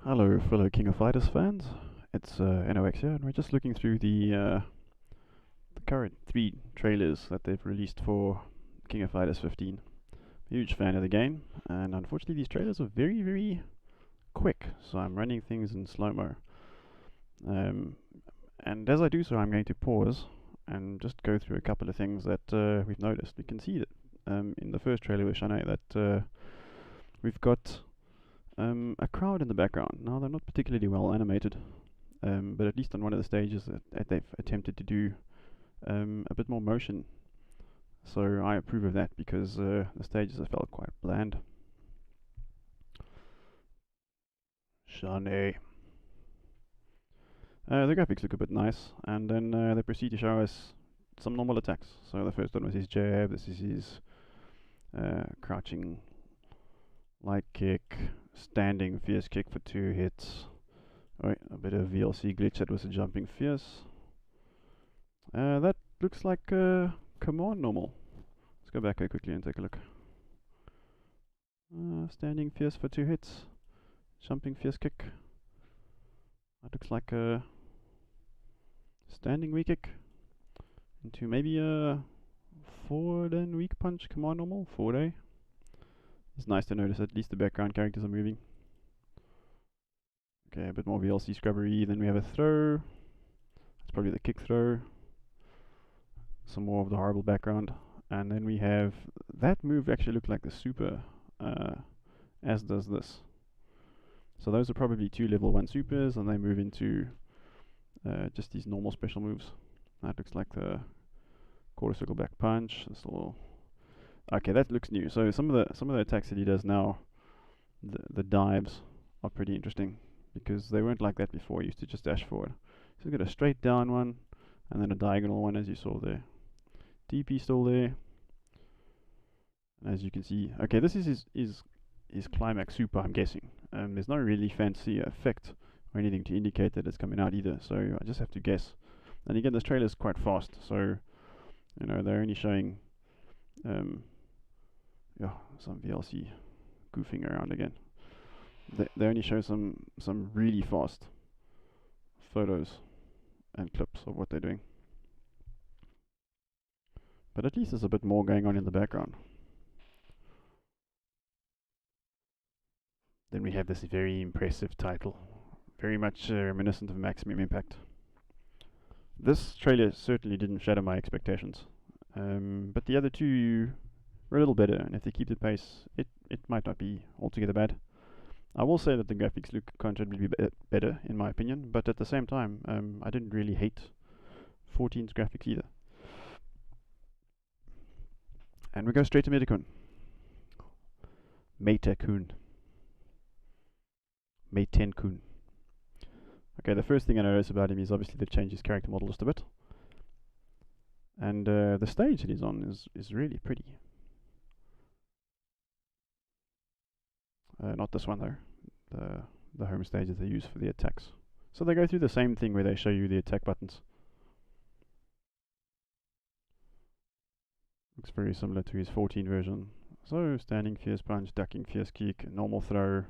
Hello, fellow King of Fighters fans. It's NOX here, and we're just looking through the current 3 trailers that they've released for King of Fighters 15. Huge fan of the game, and unfortunately these trailers are very, very quick, so I'm running things in slow-mo. And as I do so, I'm going to pause and just go through a couple of things that we've noticed. We can see that in the first trailer with Shanae that we've got a crowd in the background. Now, they're not particularly well animated, but at least on one of the stages they've attempted to do a bit more motion. So I approve of that because the stages have felt quite bland. Shanae. The graphics look a bit nice, and then they proceed to show us some normal attacks. So the first one was his jab, this is his crouching light kick, standing fierce kick for 2 hits. Alright, a bit of VLC glitch, that was a jumping fierce. That looks like command normal. Let's go back quickly and take a look. Standing fierce for 2 hits, jumping fierce kick. That looks like a standing weak kick into maybe a forward and weak punch command normal, forward A. It's nice to notice at least the background characters are moving. Okay, a bit more VLC scrubbery. Then we have a throw. That's probably the kick throw. Some more of the horrible background. And then we have that move actually look like the super, as does this. So those are probably 2 level 1 supers, and they move into just these normal special moves. That looks like the quarter circle back punch. This little. Okay, that looks new. So some of the attacks that he does now, the dives are pretty interesting because they weren't like that before. He used to just dash forward. So he's got a straight down one and then a diagonal one, as you saw there. DP still there. And as you can see, okay, this is his climax super, I'm guessing. There's no really fancy effect or anything to indicate that it's coming out either, so I just have to guess. And again, this trailer is quite fast, so you know they're only showing some VLC goofing around again. They only show some really fast photos and clips of what they're doing. But at least there's a bit more going on in the background. Then we have this very impressive title, very much reminiscent of Maximum Impact. This trailer certainly didn't shadow my expectations, but the other 2 were a little better, and if they keep the pace, it might not be altogether bad. I will say that the graphics look considerably better, in my opinion, but at the same time, I didn't really hate 14's graphics either. And we go straight to Metakun. Metakun. Meitenkun. Okay, the first thing I notice about him is obviously they've changed his character model just a bit. And the stage that he's on is really pretty. Not this one though, the home stage that they use for the attacks. So they go through the same thing where they show you the attack buttons. Looks very similar to his 14 version. So standing fierce punch, ducking fierce kick, normal throw.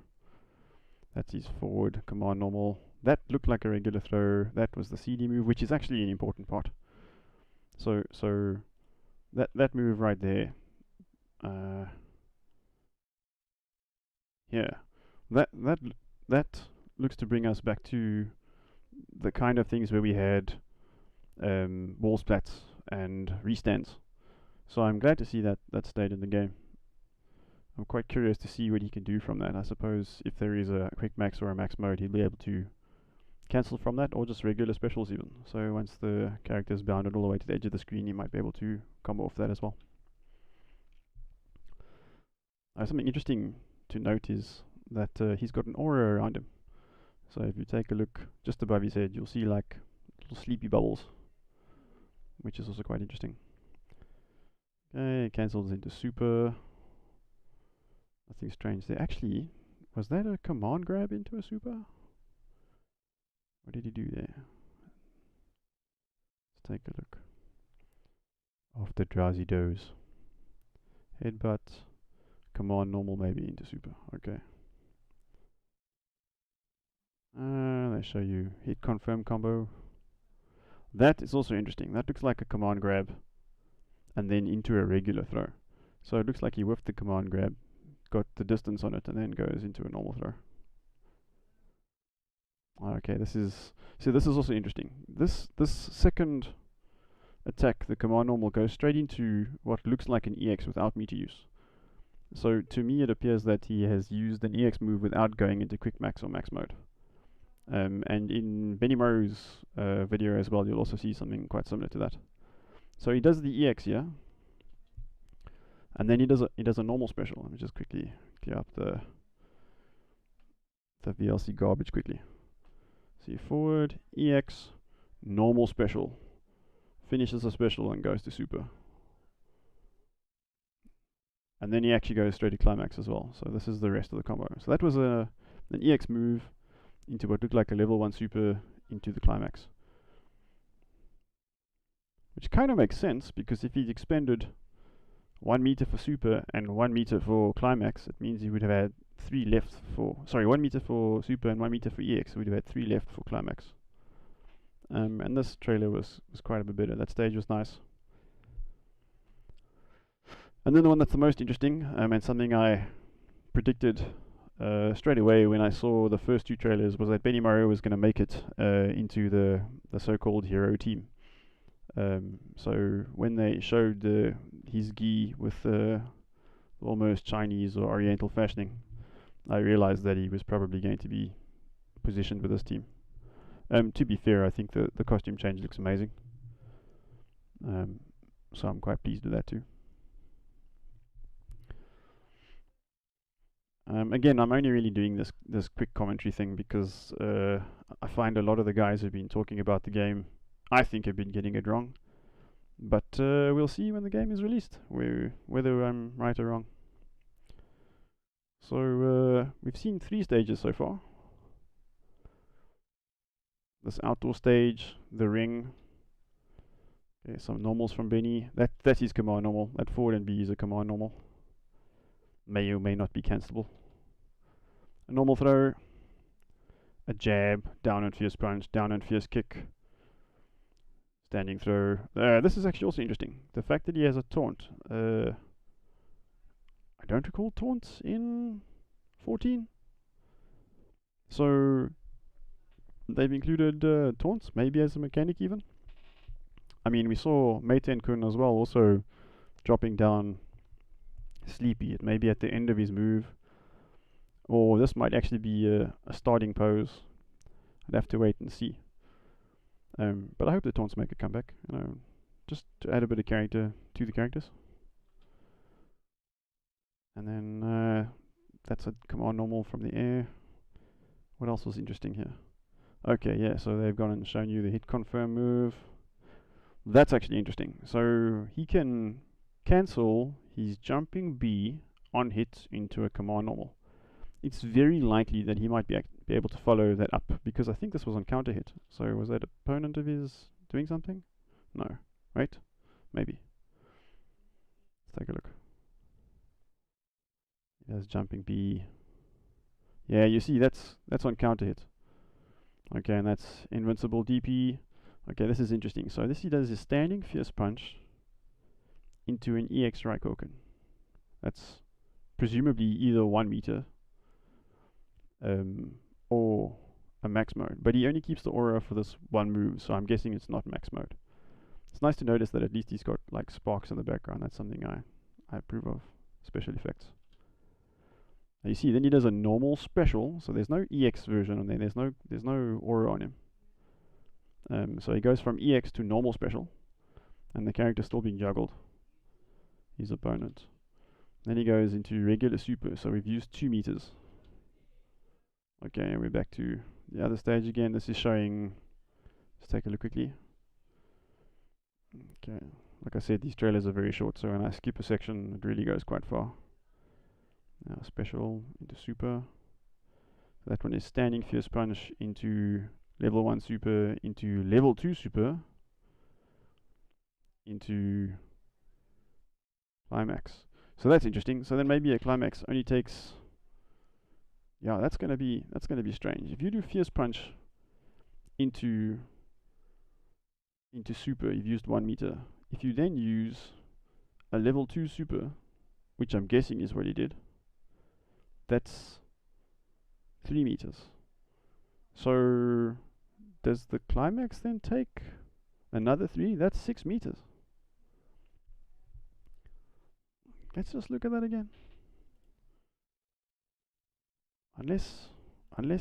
That's his forward command normal. That looked like a regular throw. That was the CD move, which is actually an important part. So that move right there. Yeah, that looks to bring us back to the kind of things where we had wall splats and restands. So I'm glad to see that stayed in the game. I'm quite curious to see what he can do from that. I suppose if there is a quick max or a max mode, he'll be able to cancel from that, or just regular specials even. So once the character is bounded all the way to the edge of the screen, he might be able to combo off that as well. Something interesting to note is that he's got an aura around him. So if you take a look just above his head, you'll see like little sleepy bubbles, which is also quite interesting. Okay, cancels into super. Nothing strange there. Actually, was that a command grab into a super? What did he do there? Let's take a look. After drowsy doze. Headbutt. Command normal maybe into super. Okay. They show you hit confirm combo. That is also interesting. That looks like a command grab and then into a regular throw. So it looks like he whiffed the command grab, got the distance on it, and then goes into a normal throw. Okay, this is also interesting. This second attack, the command normal, goes straight into what looks like an EX without meter use. So to me, it appears that he has used an EX move without going into quick max or max mode. And in Benny Morrow's video as well, you'll also see something quite similar to that. So he does the EX here, and then he does a normal special. Let me just quickly clear up the VLC garbage quickly. See, forward, EX, normal special, finishes a special and goes to super. And then he actually goes straight to climax as well. So this is the rest of the combo. So that was an EX move into what looked like a level 1 super into the climax. Which kind of makes sense, because if he'd expended 1 meter for super and 1 meter for climax, it means he would have had 3 left for... Sorry, 1 meter for super and 1 meter for EX. So we'd have had 3 left for climax. And this trailer was quite a bit better. That stage was nice. And then the one that's the most interesting, and something I predicted straight away when I saw the first 2 trailers, was that Benny Morrow was going to make it into the so-called hero team. So when they showed his gi with almost Chinese or Oriental fashioning, I realized that he was probably going to be positioned with this team. To be fair, I think the costume change looks amazing. So I'm quite pleased with that too. Again, I'm only really doing this quick commentary thing because I find a lot of the guys who've been talking about the game, I think, have been getting it wrong. But we'll see when the game is released, whether I'm right or wrong. So we've seen 3 stages so far. This outdoor stage, the ring. Okay, some normals from Benny. That is command normal. That forward and B is a command normal. May or may not be cancelable. A normal throw. A jab, down and fierce punch, down and fierce kick. Standing throw. This is actually also interesting. The fact that he has a taunt. I don't recall taunts in 14. So they've included taunts, maybe as a mechanic even. I mean, we saw Meiten-kun as well, also dropping down sleepy, maybe at the end of his move. Or this might actually be a starting pose. I'd have to wait and see. But I hope the taunts make a comeback, just to add a bit of character to the characters. And then that's a command normal from the air. What else was interesting here? Okay, yeah, so they've gone and shown you the hit confirm move. That's actually interesting. So he can cancel his jumping B on hit into a command normal. It's very likely that he might be able to follow that up, because I think this was on counter hit. So was that opponent of his doing something? No. Wait, maybe. Let's take a look. It has jumping B. Yeah, you see that's on counter hit. Okay, and that's invincible DP. Okay, this is interesting. So this he does is standing fierce punch into an EX Raikoken. That's presumably either 1 meter or a max mode. But he only keeps the aura for this one move, so I'm guessing it's not max mode. It's nice to notice that at least he's got like sparks in the background. That's something I approve of. Special effects. Now you see, then he does a normal special, so there's no EX version on there. There's no aura on him. So he goes from EX to normal special, and the character's still being juggled. His opponent. Then he goes into regular super, so we've used 2 meters. Okay, and we're back to the other stage again. This is showing, let's take a look quickly. Okay, like I said, these trailers are very short, so when I skip a section, it really goes quite far. Now special into super. That one is standing fierce punch into level 1 super, into level 2 super, into climax. So that's interesting. So then maybe a climax only takes Yeah, that's gonna be strange. If you do Fierce Punch into super, you've used 1 meter. If you then use a level 2 super, which I'm guessing is what he did, that's 3 meters. So does the climax then take another 3? That's 6 meters. Let's just look at that again. Unless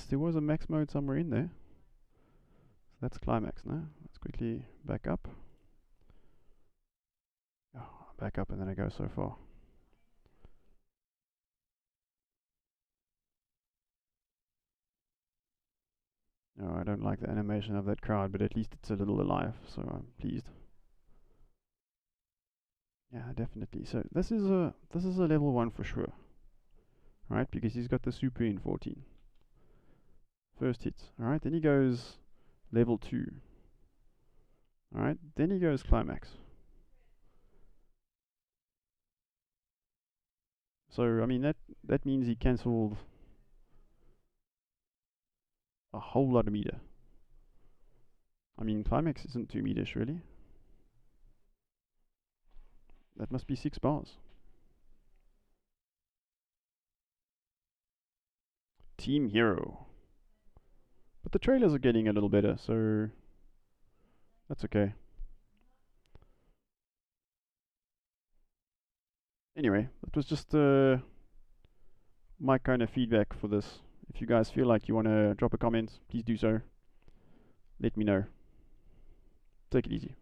there was a max mode somewhere in there. So that's climax now. Let's quickly back up. Oh, back up and then I go so far. No, I don't like the animation of that crowd, but at least it's a little alive, so I'm pleased. Yeah, definitely. So this is a level 1 for sure, right? Because he's got the super in 14. First hit, all right. Then he goes level 2, all right. Then he goes climax. So I mean that means he cancelled a whole lot of meter. I mean climax isn't 2 meters really. That must be 6 bars. Team Hero. But the trailers are getting a little better, so that's okay. Anyway, that was just my kind of feedback for this. If you guys feel like you want to drop a comment, please do so. Let me know. Take it easy.